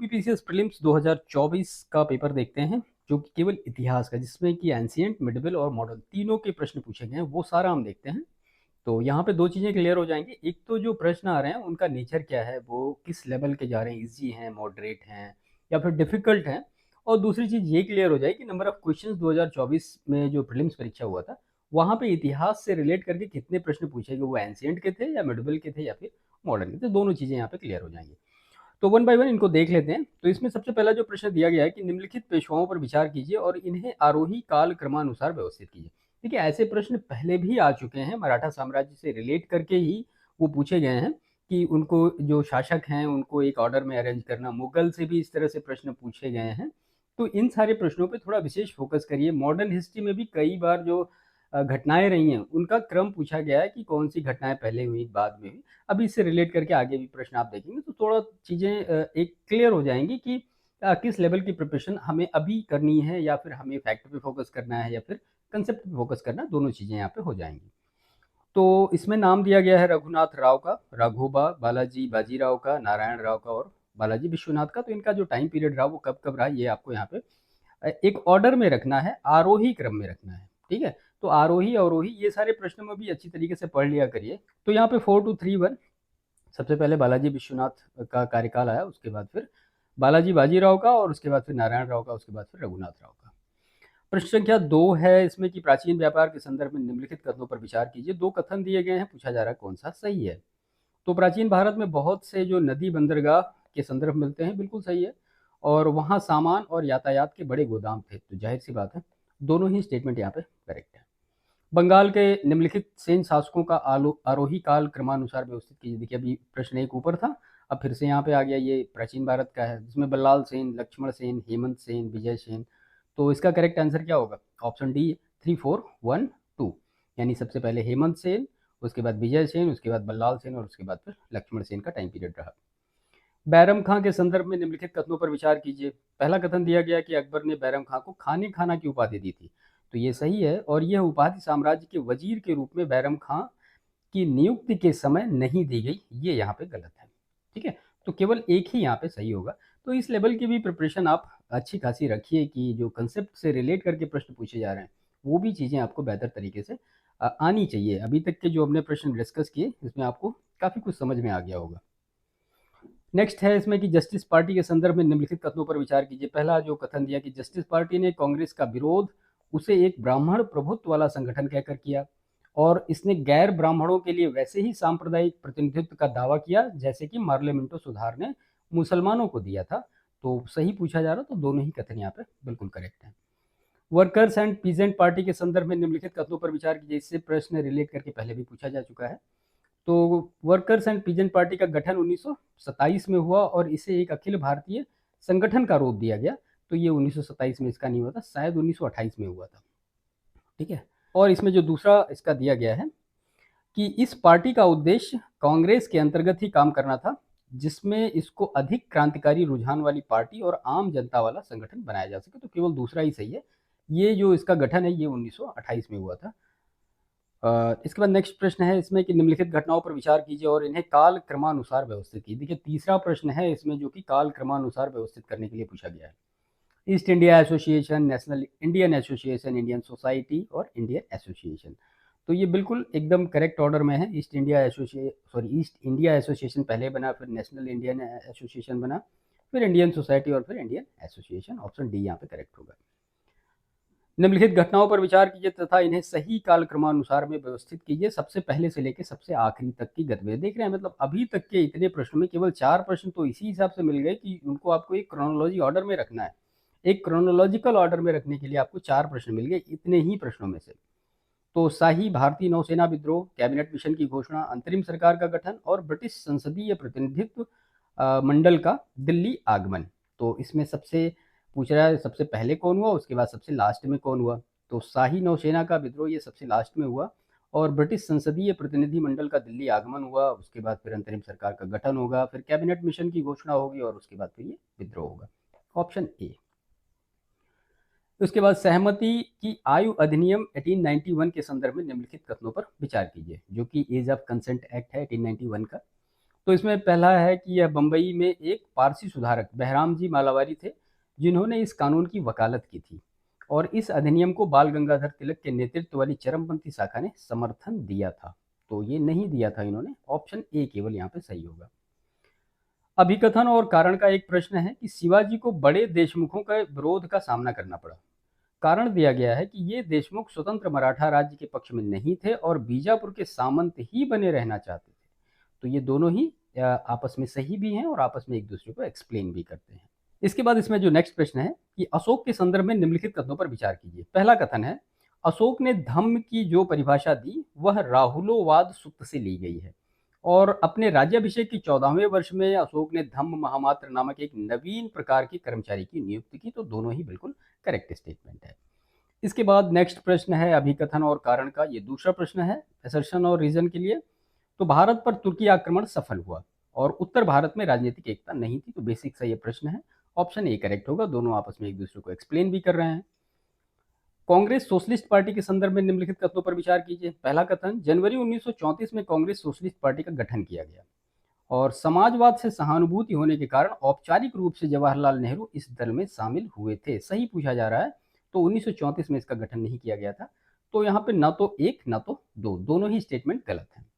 UPPCS prelims 2024 का paper देखते हैं जो कि केवल इतिहास का, जिसमें कि एंशिएंट, मिडिवल और मॉडर्न तीनों के प्रश्न पूछे गए हैं, वो सारा हम देखते हैं। तो यहाँ पे दो चीज़ें क्लियर हो जाएंगी। एक तो जो प्रश्न आ रहे हैं उनका नेचर क्या है, वो किस लेवल के जा रहे हैं, इजी हैं, मॉडरेट हैं या फिर डिफिकल्ट हैं। और दूसरी चीज़ ये क्लियर हो जाएगी कि नंबर ऑफ क्वेश्चंस 2024 में जो प्रीलिम्स परीक्षा हुआ था वहाँ पे इतिहास से रिलेट करके कितने प्रश्न पूछे गए, वो एंशिएंट के थे या मिडिवल के थे या फिर मॉडर्न के थे। दोनों चीज़ें यहाँ पे क्लियर हो जाएंगी। तो वन बाय वन इनको देख लेते हैं। तो इसमें सबसे पहला जो प्रश्न दिया गया है कि निम्नलिखित पेशवाओं पर विचार कीजिए और इन्हें आरोही काल क्रमानुसार व्यवस्थित कीजिए। ठीक है, ऐसे प्रश्न पहले भी आ चुके हैं, मराठा साम्राज्य से रिलेट करके ही वो पूछे गए हैं कि उनको जो शासक हैं उनको एक ऑर्डर में अरेंज करना। मुगल से भी इस तरह से प्रश्न पूछे गए हैं। तो इन सारे प्रश्नों पे थोड़ा विशेष फोकस करिए। मॉडर्न हिस्ट्री में भी कई बार जो घटनाएं रही हैं उनका क्रम पूछा गया है कि कौन सी घटनाएं पहले हुई, बाद में हुई। अभी इससे रिलेट करके आगे भी प्रश्न आप देखेंगे तो थोड़ा चीज़ें एक क्लियर हो जाएंगी कि किस लेवल की प्रिपरेशन हमें अभी करनी है या फिर हमें फैक्ट पे फोकस करना है या फिर कंसेप्ट पे फोकस करना, दोनों चीज़ें यहाँ पे हो जाएंगी। तो इसमें नाम दिया गया है रघुनाथ राव का, राघोबा, बालाजी बाजीराव का, नारायण राव का और बालाजी विश्वनाथ का। तो इनका जो टाइम पीरियड रहा वो कब कब रहा, ये आपको यहाँ पे एक ऑर्डर में रखना है, आरोही क्रम में रखना है। ठीक है, तो आरोही अवरोही ये सारे प्रश्नों में भी अच्छी तरीके से पढ़ लिया करिए। तो यहाँ पे 4231 सबसे पहले बालाजी विश्वनाथ का कार्यकाल आया, उसके बाद फिर बालाजी बाजीराव का और उसके बाद फिर नारायण राव का, उसके बाद फिर रघुनाथ राव का। प्रश्न संख्या 2 है इसमें कि प्राचीन व्यापार के संदर्भ में निम्नलिखित कथनों पर विचार कीजिए। दो कथन दिए गए हैं, पूछा जा रहा है कौन सा सही है। तो प्राचीन भारत में बहुत से जो नदी बंदरगाह के संदर्भ मिलते हैं, बिल्कुल सही है। और वहाँ सामान और यातायात के बड़े गोदाम थे, तो जाहिर सी बात है दोनों ही स्टेटमेंट यहाँ पे करेक्ट है। बंगाल के निम्नलिखित सेन शासकों का आरोही काल क्रमानुसार व्यवस्थित कीजिए। देखिए अभी प्रश्न एक ऊपर था, अब फिर से यहाँ पे आ गया, ये प्राचीन भारत का है जिसमें बल्लाल सेन, लक्ष्मण सेन, हेमंत सेन, विजय सेन। तो इसका करेक्ट आंसर क्या होगा? ऑप्शन डी 3412, यानी सबसे पहले हेमंत सेन, उसके बाद विजय सेन, उसके बाद बल्लाल सेन और उसके बाद फिर लक्ष्मण सेन का टाइम पीरियड रहा। बैरम खां के संदर्भ में निम्नलिखित कथनों पर विचार कीजिए। पहला कथन दिया गया कि अकबर ने बैरम खां को खाने खाना की उपाधि दी थी, तो ये सही है। और यह उपाधि साम्राज्य के वजीर के रूप में बैरम खां की नियुक्ति के समय नहीं दी गई, ये यहाँ पे गलत है। ठीक है, तो केवल एक ही यहाँ पे सही होगा। तो इस लेवल की भी प्रिपरेशन आप अच्छी खासी रखिए कि जो कंसेप्ट से रिलेट करके प्रश्न पूछे जा रहे हैं वो भी चीज़ें आपको बेहतर तरीके से आनी चाहिए। अभी तक के जो हमने प्रश्न डिस्कस किए इसमें आपको काफ़ी कुछ समझ में आ गया होगा। नेक्स्ट है इसमें कि जस्टिस पार्टी के संदर्भ में निम्नलिखित कथनों पर विचार कीजिए। पहला जो कथन दिया कि जस्टिस पार्टी ने कांग्रेस का विरोध उसे एक ब्राह्मण प्रभुत्व वाला संगठन कहकर किया और इसने गैर ब्राह्मणों के लिए वैसे ही सांप्रदायिक प्रतिनिधित्व का दावा किया जैसे कि मार्लियामेंटो सुधार ने मुसलमानों को दिया था। तो सही पूछा जा रहा, तो दोनों ही कथन यहाँ पे बिल्कुल करेक्ट है। वर्कर्स एंड पीजेंट पार्टी के संदर्भ में निम्नलिखित कथनों पर विचार कीजिए। इससे प्रश्न रिलेट करके पहले भी पूछा जा चुका है। तो वर्कर्स एंड पीजेंट पार्टी का गठन 1927 में हुआ और इसे एक अखिल भारतीय संगठन का रूप दिया गया। तो ये 1927 में इसका नहीं हुआ था, शायद 1928 में हुआ था। ठीक है, और इसमें जो दूसरा इसका दिया गया है कि इस पार्टी का उद्देश्य कांग्रेस के अंतर्गत ही काम करना था, जिसमें इसको अधिक क्रांतिकारी रुझान वाली पार्टी और आम जनता वाला संगठन बनाया जा सके। तो केवल दूसरा ही सही है। ये जो इसका गठन है ये 1928 में हुआ था। इसके बाद नेक्स्ट प्रश्न है इसमें कि निम्नलिखित घटनाओं पर विचार कीजिए और इन्हें काल क्रमानुसार व्यवस्थित कीजिए। देखिए तीसरा प्रश्न है इसमें जो कि काल क्रमानुसार व्यवस्थित करने के लिए पूछा गया है। East India association, national Indian association, Indian society और इंडियन एसोसिएशन। तो ये बिल्कुल एकदम करेक्ट ऑर्डर में है। ईस्ट इंडिया एसोसिएशन पहले बना, फिर नेशनल इंडियन एसोसिएशन बना, फिर इंडियन सोसाइटी और फिर इंडियन एसोसिएशन। ऑप्शन डी यहाँ पे करेक्ट होगा। निम्नलिखित घटनाओं पर विचार कीजिए तथा इन्हें सही काल क्रमानुसार में व्यवस्थित कीजिए। सबसे पहले से लेकर सबसे आखिरी तक की गतिविधि देख रहे हैं, मतलब अभी तक के इतने प्रश्नों में केवल 4 प्रश्न तो इसी हिसाब से मिल गए कि उनको आपको एक क्रोनोलॉजी ऑर्डर में रखना है। एक क्रोनोलॉजिकल ऑर्डर में रखने के लिए आपको 4 प्रश्न मिल गए इतने ही प्रश्नों में से। तो शाही भारतीय नौसेना विद्रोह, कैबिनेट मिशन की घोषणा, अंतरिम सरकार का गठन और ब्रिटिश संसदीय प्रतिनिधित्व मंडल का दिल्ली आगमन। तो इसमें सबसे पूछ रहा है सबसे पहले कौन हुआ, उसके बाद सबसे लास्ट में कौन हुआ। तो शाही नौसेना का विद्रोह ये सबसे लास्ट में हुआ और ब्रिटिश संसदीय प्रतिनिधि मंडल का दिल्ली आगमन हुआ। उसके बाद फिर अंतरिम सरकार का गठन होगा, फिर कैबिनेट मिशन की घोषणा होगी और उसके बाद फिर ये विद्रोह होगा। Option A. उसके बाद सहमति की आयु अधिनियम 1891 के संदर्भ में निम्नलिखित कथनों पर विचार कीजिए, जो कि एज ऑफ कंसेंट एक्ट है 1891 का। तो इसमें पहला है कि यह बम्बई में एक पारसी सुधारक बहराम जी मालावारी थे, जिन्होंने इस कानून की वकालत की थी, और इस अधिनियम को बाल गंगाधर तिलक के नेतृत्व वाली चरमपंथी शाखा ने समर्थन दिया था। तो ये नहीं दिया था इन्होंने, ऑप्शन ए केवल यहाँ पे सही होगा। अभिकथन और कारण का एक प्रश्न है कि शिवाजी को बड़े देशमुखों का विरोध का सामना करना पड़ा। कारण दिया गया है कि ये देशमुख स्वतंत्र मराठा राज्य के पक्ष में नहीं थे और बीजापुर के सामंत ही बने रहना चाहते थे। तो ये दोनों ही आपस में सही भी हैं और आपस में एक दूसरे को एक्सप्लेन भी करते हैं। इसके बाद इसमें जो नेक्स्ट प्रश्न है कि अशोक के संदर्भ में निम्नलिखित कथनों पर विचार कीजिए। पहला कथन है, अशोक ने धम्म की जो परिभाषा दी वह राहुलोवाद सूत्र से ली गई है, और अपने राज्याभिषेक के 14वें वर्ष में अशोक ने धम्म महामात्र नामक एक नवीन प्रकार के कर्मचारी की नियुक्ति की। तो दोनों ही बिल्कुल करेक्ट स्टेटमेंट है। इसके बाद नेक्स्ट प्रश्न है अभिकथन और कारण का, ये दूसरा प्रश्न है असर्शन और रीजन के लिए। तो भारत पर तुर्की आक्रमण सफल हुआ और उत्तर भारत में राजनीतिक एकता नहीं थी। तो बेसिक सा ये प्रश्न है, ऑप्शन ए करेक्ट होगा। दोनों आपस में एक दूसरे को एक्सप्लेन भी कर रहे हैं। कांग्रेस सोशलिस्ट पार्टी के संदर्भ में निम्नलिखित कथनों पर विचार कीजिए। पहला कथन, जनवरी 1934 में कांग्रेस सोशलिस्ट पार्टी का गठन किया गया और समाजवाद से सहानुभूति होने के कारण औपचारिक रूप से जवाहरलाल नेहरू इस दल में शामिल हुए थे। सही पूछा जा रहा है, तो 1934 में इसका गठन नहीं किया गया था। तो यहाँ पे ना तो एक ना तो दो, दोनों ही स्टेटमेंट गलत हैं।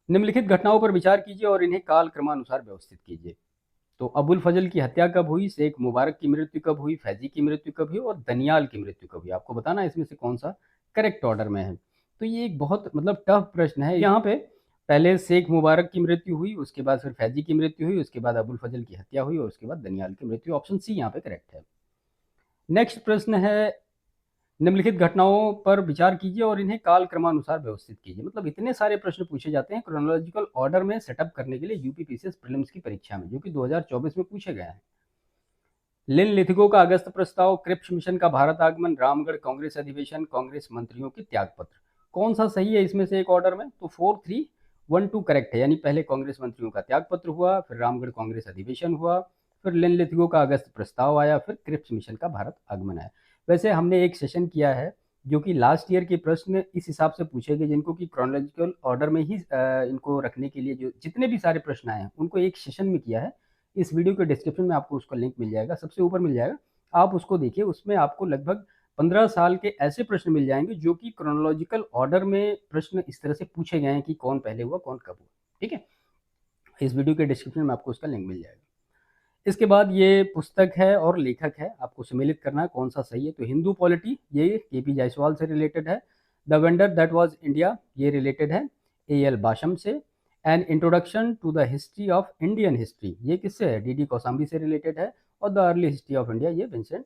निम्नलिखित घटनाओं पर विचार कीजिए और इन्हें काल क्रमानुसार व्यवस्थित कीजिए। तो अबुल फजल की हत्या कब हुई, शेख मुबारक की मृत्यु कब हुई, फैजी की मृत्यु कब हुई और दनियाल की मृत्यु कब हुई। आपको बताना है इसमें से कौन सा करेक्ट ऑर्डर में है। तो ये एक बहुत मतलब टफ प्रश्न है। यहाँ पे पहले शेख मुबारक की मृत्यु हुई, उसके बाद फिर फैजी की मृत्यु हुई, उसके बाद अबुल फजल की हत्या हुई और उसके बाद दनियाल की मृत्यु। ऑप्शन सी यहाँ पे करेक्ट है। नेक्स्ट प्रश्न है, निम्नलिखित घटनाओं पर विचार कीजिए और इन्हें काल क्रमानुसार व्यवस्थित कीजिए। मतलब इतने सारे प्रश्न पूछे जाते हैं क्रोनोलॉजिकल ऑर्डर में सेटअप करने के लिए यूपीपीसीएस प्रीलिम्स की परीक्षा में, जो कि 2024 में पूछे गए हैं। लिथिगो का अगस्त प्रस्ताव, क्रिप्स मिशन का भारत आगमन, रामगढ़ कांग्रेस अधिवेशन, कांग्रेस मंत्रियों के त्यागपत्र, कौन सा सही है इसमें से एक ऑर्डर में। तो 4, 3, 1, 2 करेक्ट है। यानी पहले कांग्रेस मंत्रियों का त्यागपत्र हुआ, फिर रामगढ़ कांग्रेस अधिवेशन हुआ, फिर लिथिगो का अगस्त प्रस्ताव आया, फिर क्रिप्स मिशन का भारत आगमन आया। वैसे हमने एक सेशन किया है जो कि लास्ट ईयर के प्रश्न इस हिसाब से पूछे गए, जिनको कि क्रोनोलॉजिकल ऑर्डर में ही इनको रखने के लिए जो जितने भी सारे प्रश्न आए हैं उनको एक सेशन में किया है। इस वीडियो के डिस्क्रिप्शन में आपको उसका लिंक मिल जाएगा, सबसे ऊपर मिल जाएगा, आप उसको देखिए। उसमें आपको लगभग 15 साल के ऐसे प्रश्न मिल जाएंगे जो कि क्रोनोलॉजिकल ऑर्डर में प्रश्न इस तरह से पूछे गए हैं कि कौन पहले हुआ कौन कब हुआ। ठीक है, इस वीडियो के डिस्क्रिप्शन में आपको उसका लिंक मिल जाएगा। इसके बाद ये पुस्तक है और लेखक है, आपको सम्मिलित करना है कौन सा सही है। तो हिंदू पॉलिटी ये केपी जायसवाल से रिलेटेड है। The wonder that was India ये रिलेटेड है एएल बाशम से। An introduction to the history of Indian history ये किससे है, डीडी कौसाम्बी से रिलेटेड है। और the early history of India ये विंसेंट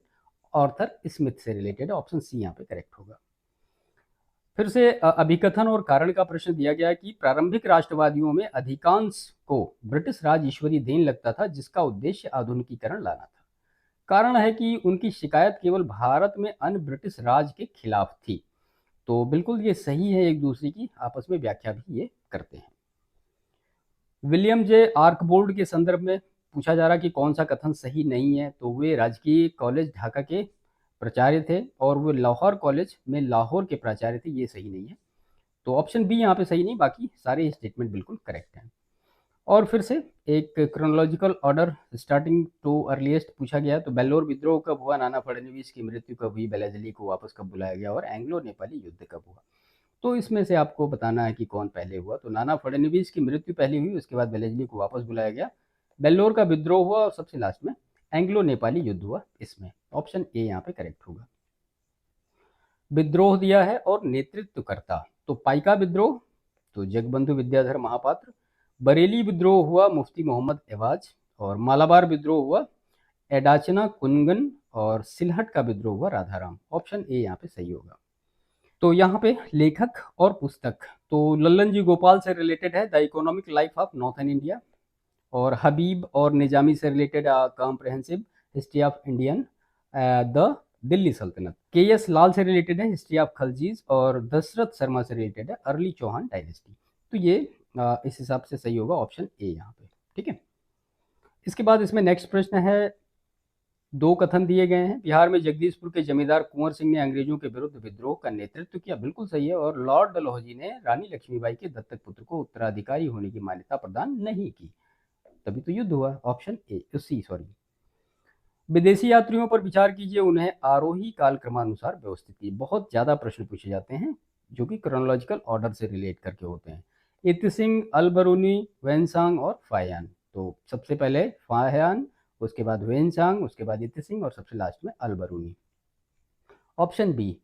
ऑर्थर स्मिथ से रिलेटेड है। ऑप्शन सी यहाँ पे करेक्ट होगा। फिर से अभिकथन और कारण का प्रश्न दिया गया कि प्रारंभिक राष्ट्रवादियों में अधिकांश को ब्रिटिश राज ईश्वरीय देन लगता था, जिसका उद्देश्य आधुनिकीकरण लाना था। कारण है कि उनकी शिकायत केवल भारत में अन्य ब्रिटिश राज के खिलाफ थी। तो बिल्कुल ये सही है, एक दूसरे की आपस में व्याख्या भी ये करते हैं। विलियम जे आर्कबोल्ड के संदर्भ में पूछा जा रहा कि कौन सा कथन सही नहीं है। तो वे राजकीय कॉलेज ढाका के प्राचार्य थे और वो लाहौर कॉलेज में लाहौर के प्राचार्य थे, ये सही नहीं है। तो ऑप्शन बी यहाँ पे सही नहीं, बाकी सारे स्टेटमेंट बिल्कुल करेक्ट हैं। और फिर से एक chronological order starting to earliest पूछा गया। तो बेल्लोर विद्रोह कब हुआ, नाना फडणवीस की मृत्यु कब हुई, बेलाजली को वापस कब बुलाया गया और एंग्लो नेपाली युद्ध कब हुआ। तो इसमें से आपको बताना है कि कौन पहले हुआ। तो नाना फडणवीस की मृत्यु पहले हुई, उसके बाद बेलाजली को वापस बुलाया गया, बेल्लोर का विद्रोह हुआ और सबसे लास्ट में एंग्लो नेपाली युद्ध हुआ। इसमें ऑप्शन ए यहाँ पे करेक्ट होगा। विद्रोह दिया है और नेतृत्वकर्ता, तो पाइका विद्रोह तो जगबंधु विद्याधर महापात्र, बरेली विद्रोह हुआ मुफ्ती मोहम्मद एवाज, और मालाबार विद्रोह हुआ एडाचना कुनगन, और सिलहट का विद्रोह हुआ राधाराम। ऑप्शन ए यहाँ पे सही होगा। तो यहाँ पे लेखक और पुस्तक, तो लल्लन जी गोपाल से रिलेटेड है the economic life of northern India, और हबीब और निजामी से related comprehensive history of Indian the Delhi सल्तनत। के.एस. लाल से रिलेटेड है हिस्ट्री ऑफ खलजीज, और दशरथ शर्मा से रिलेटेड है अर्ली चौहान डायनेस्टी। तो ये इस हिसाब से सही होगा ऑप्शन ए यहाँ पे। ठीक है, इसके बाद इसमें नेक्स्ट प्रश्न है दो कथन दिए गए हैं। बिहार में जगदीशपुर के जमींदार कुंवर सिंह ने अंग्रेजों के विरुद्ध विद्रोह का नेतृत्व किया, बिल्कुल सही है। और लॉर्ड डलहौजी ने रानी लक्ष्मीबाई के दत्तक पुत्र को उत्तराधिकारी होने की मान्यता प्रदान नहीं की, तभी तो युद्ध हुआ। Option A, C sorry. विदेशी यात्रियों पर विचार कीजिए, उन्हें आरोही कालक्रमानुसार व्यवस्थित कीजिए। बहुत ज्यादा प्रश्न पूछे जाते हैं जो कि क्रोनोलॉजिकल ऑर्डर से रिलेट करके होते हैं। इत्सिंग, अलबरूनी, वेनसांग और फायान। तो सबसे पहले फायान, उसके बाद वेनसांग, उसके बाद इत्सिंग और सबसे लास्ट में अलबरूनी। Option B.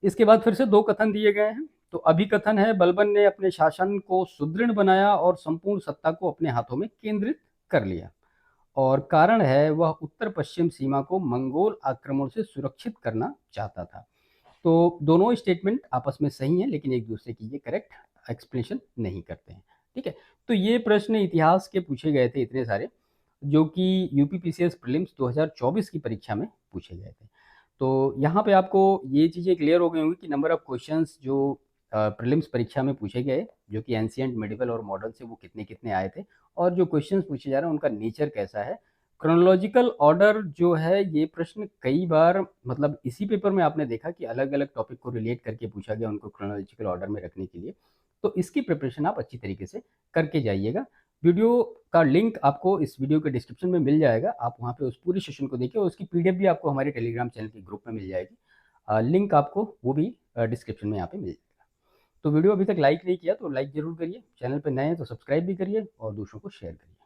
इसके बाद फिर से दो कथन दिए गए हैं। तो अभिकथन है, बलबन ने अपने शासन को सुदृढ़ बनाया और संपूर्ण सत्ता को अपने हाथों में केंद्रित कर लिया, और कारण है वह उत्तर पश्चिम सीमा को मंगोल आक्रमण से सुरक्षित करना चाहता था। तो दोनों स्टेटमेंट आपस में सही हैं, लेकिन एक दूसरे की ये करेक्ट एक्सप्लेनेशन नहीं करते हैं। ठीक है, तो ये प्रश्न इतिहास के पूछे गए थे इतने सारे, जो कि यूपीपीसीएस प्रीलिम्स 2024 की परीक्षा में पूछे गए थे। तो यहाँ पे आपको ये चीज़ें क्लियर हो गई होंगी कि नंबर ऑफ क्वेश्चंस जो प्रीलिम्स परीक्षा में पूछे गए, जो कि एंशिएंट, मिडिवल और मॉडर्न से, वो कितने कितने आए थे, और जो क्वेश्चंस पूछे जा रहे हैं उनका नेचर कैसा है। क्रोनोलॉजिकल ऑर्डर जो है, ये प्रश्न कई बार मतलब इसी पेपर में आपने देखा कि अलग अलग टॉपिक को रिलेट करके पूछा गया, उनको क्रोनोलॉजिकल ऑर्डर में रखने के लिए। तो इसकी प्रिपरेशन आप अच्छी तरीके से करके जाइएगा। वीडियो का लिंक आपको इस वीडियो के डिस्क्रिप्शन में मिल जाएगा, आप वहाँ पे उस पूरी सेशन को देखिए, और उसकी पीडीएफ भी आपको हमारे टेलीग्राम चैनल के ग्रुप में मिल जाएगी। लिंक आपको वो भी डिस्क्रिप्शन में यहाँ पे मिल जाएगा। तो वीडियो अभी तक लाइक नहीं किया तो लाइक जरूर करिए, चैनल पे नए हैं तो सब्सक्राइब भी करिए और दूसरों को शेयर करिए।